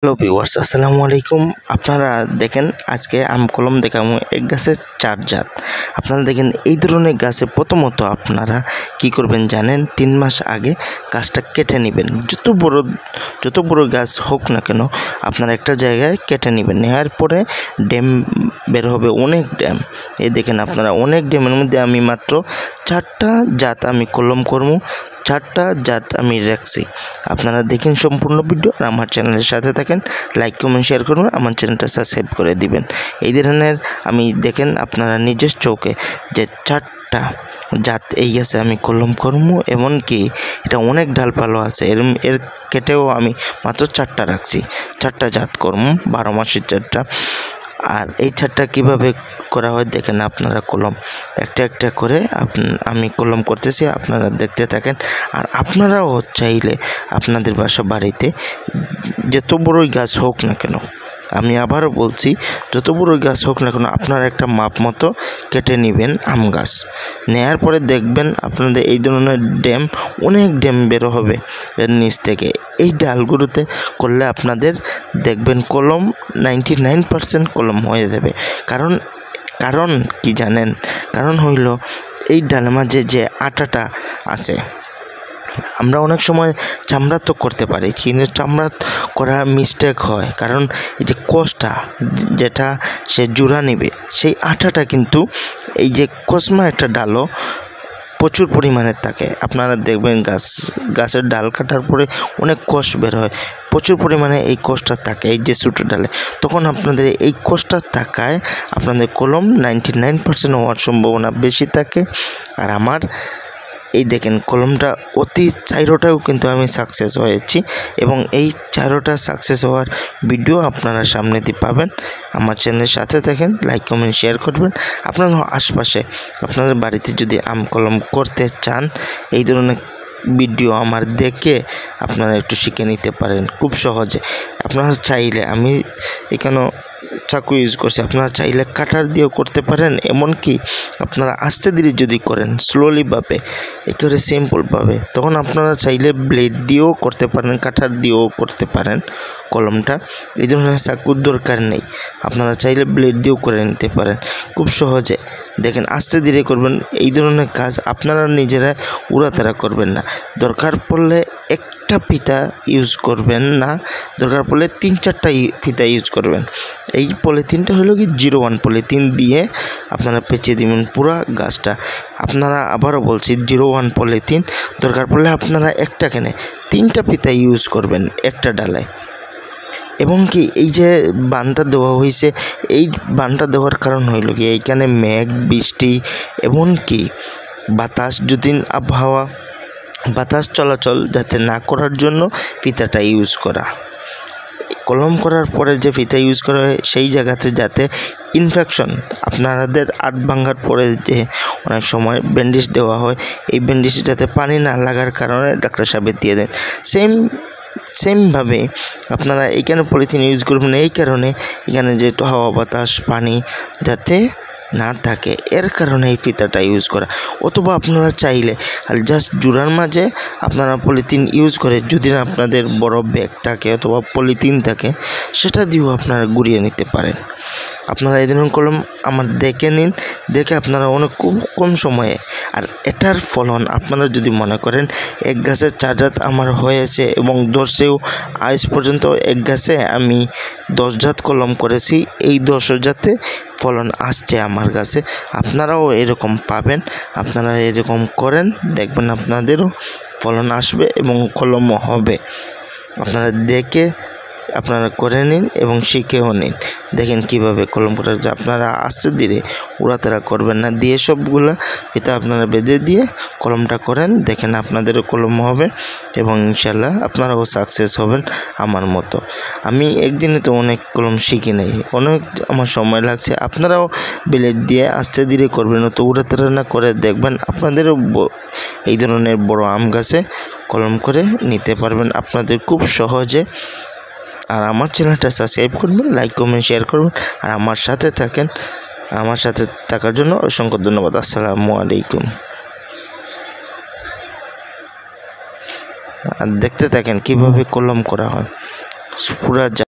Hello viewers, আসসালামু আলাইকুম। আপনারা দেখেন আজকে আম কলম দেখাবো এক গাছে 4 জাত। আপনারা দেখেন এই ধরনের গাছে প্রথমত আপনারা কি করবেন জানেন, 3 মাস আগে গাছটা কেটে নেবেন। যত বড় গাছ হোক না কেন আপনারা একটা জায়গায় কেটে নেবেন। নেওয়ার পরে ড্যাম বের হবে, অনেক ড্যাম। এই দেখেন আপনারা অনেক ড্যামের মধ্যে আমি মাত্র 4টা জাত আমি কলম করবো, 4টা জাত আমি রাখছি। আপনারা দেখেন সম্পূর্ণ ভিডিও আর আমার চ্যানেলের সাথে থাকেন, লাইক কমেন্ট শেয়ার করুন, আমার চ্যানেলটা সাবস্ক্রাইব করে দিবেন। এই ধরনের আমি দেখেন আপনারা নিজের চোখে যে 4টা জাত এই গাছে আমি কলম করবো, এমনকি এটা অনেক ডালপালা আছে, এর কেটেও আমি মাত্র 4টা রাখছি। 4টা জাত করবো, 12 মাসের 4টা। আর এই 4টা কীভাবে করা হয় দেখেন আপনারা, কলম একটা একটা করে আমি কলম করতেছি, আপনারা দেখতে থাকেন। আর আপনারাও চাইলে আপনাদের বাড়িতে যত বড়ই গাছ হোক না কেন, আমি আবারও বলছি, যত বড় গাছ হোক না কেন আপনারা একটা মাপ মতো কেটে নেবেন আম গাছ। নেয়ার পরে দেখবেন আপনাদের এই ধরনের অনেক ড্যাম বেরো হবে এর নিচ থেকে। এই ডালগুলোতে করলে আপনাদের দেখবেন কলম 99% কলম হয়ে যাবে। কারণ কি জানেন, কারণ হইল এই ডালের মাঝে যে আটাটা আছে, আমরা অনেক সময় চামড়া তো করতে পারি, কিন্তু চামড়া করা মিস্টেক হয়। কারণ এই যে কোষটা যেটা সে জোড়া নেবে, সেই আটাটা কিন্তু এই যে কসমা একটা ডালও প্রচুর পরিমাণে থাকে। আপনারা দেখবেন গাছের ডাল কাটার পরে অনেক কোষ বের হয়, প্রচুর পরিমাণে এই কোষটা থাকে এই যে ছোটো ডালে। তখন আপনাদের এই কোষটা থাকায় আপনাদের কলম 99% হওয়ার সম্ভাবনা বেশি থাকে। আর আমার এই দেখেন কলমটা অতি 4টাও কিন্তু আমি সাকসেস হয়েছি, এবং এই 4টা সাকসেস হওয়ার ভিডিও আপনারা সামনে দিয়ে পাবেন। আমার চ্যানেলের সাথে থাকেন, লাইক কমেন্ট শেয়ার করবেন। আপনার আশপাশে আপনাদের বাড়িতে যদি আম কলম করতে চান, এই ধরনের ভিডিও আমার দেখে আপনারা একটু শিখে নিতে পারেন খুব সহজে। আপনারা চাইলে, আমি এখানে চাকু ইউজ করছি, আপনারা চাইলে কাটার দিয়েও করতে পারেন। এমনকি আপনারা আস্তে ধীরে যদি করেন, স্লোলিভাবে, একেবারে সিম্পলভাবে, তখন আপনারা চাইলে ব্লেড দিয়েও করতে পারেন, কাটার দিয়েও করতে পারেন কলমটা। এই ধরনের চাকুর দরকার নেই, আপনারা চাইলে ব্লেড দিয়েও করে নিতে পারেন খুব সহজে। দেখেন আস্তে ধীরে করবেন এই ধরনের কাজ, আপনারা নিজেরা উড়াতাড়া করবেন না। দরকার পড়লে একটা ফিতা ইউজ করবেন না, দরকার পড়লে 3-4টা ফিতা ইউজ করবেন। এই পলিথিনটা হলো কি 01 পলিথিন দিয়ে আপনারা পেঁচিয়ে দিবেন পুরো গাছটা। আপনারা আবারও বলছি 01 পলিথিন, দরকার পড়লে আপনারা একটা কেনে 3টা ফিতা ইউজ করবেন একটা ডালায়। এবং কি এই যে বানটা দেওয়া হয়েছে, এই বানটা দেওয়ার কারণ হইল কি, এইখানে মেঘ বৃষ্টি এমনকি বাতাস, যদি আবহাওয়া বাতাস চলাচল যাতে না করার জন্য ফিতাটা ইউজ করা। কলম করার পরে যে ফিতা ইউজ করা হয় সেই জায়গাতে যাতে ইনফেকশন, আপনাদের আট ভাঙার পরে যে অনেক সময় ব্যান্ডেজ দেওয়া হয়, এই ব্যান্ডেজে যাতে পানি না লাগার কারণে ডাক্তার সাহেব দিয়ে দেন। সেমভাবে আপনারা এইখানে পলিথিন ইউজ করবেন, এই কারণে এখানে যে হাওয়া বাতাস পানি যাতে না থাকে, এর কারণে এই ফিতাটা ইউজ করা। অথবা আপনারা চাইলে জাস্ট জোড়ার মাঝে আপনারা পলিথিন ইউজ করে, যদি আপনাদের বড় ব্যাগ থাকে অথবা পলিথিন থাকে, সেটা দিয়েও আপনারা গুড়িয়ে নিতে পারেন। আপনারা এই ধরনের কলম আমার দেখে নিন, দেখে আপনারা অনেক কম সময়ে, আর এটার ফলন আপনারা যদি মনে করেন এক গাছে 4 জাত আমার হয়েছে, এবং 10এও আজ পর্যন্ত এক গাছে আমি 10 জাত কলম করেছি, এই 10 জাতে ফলন আসছে আমার কাছে। আপনারাও এরকম পাবেন, আপনারা এরকম করেন, দেখবেন আপনাদেরও ফলন আসবে এবং কলমও হবে। আপনারা দেখে আপনারা করে নিন এবং শিখেও নিন। দেখেন কিভাবে কলম করা যায়। আপনারা আস্তে ধীরে উড়াতাড়া করবেন না, দিয়ে সবগুলো এটা আপনারা বেঁধে দিয়ে কলমটা করেন, দেখেন আপনাদেরও কলম হবে এবং ইনশাল্লাহ আপনারাও সাকসেস হবেন আমার মতো। আমি একদিনে তো অনেক কলম শিখি নাই, অনেক আমার সময় লাগছে। আপনারাও ব্লেড দিয়ে আস্তে ধীরে করবেন, তো উড়াতাড়া না করে দেখবেন আপনাদেরও এই ধরনের বড় আম গাছে কলম করে নিতে পারবেন আপনাদের খুব সহজে। আর আমার চ্যানেলটা সাবস্ক্রাইব করবেন, লাইক কমেন্ট শেয়ার করবেন, আর আমার সাথে থাকেন। আমার সাথে থাকার জন্য অসংখ্য ধন্যবাদ। আসসালামু আলাইকুম। আর দেখতে থাকেন কিভাবে কলম করা হয় পুরা।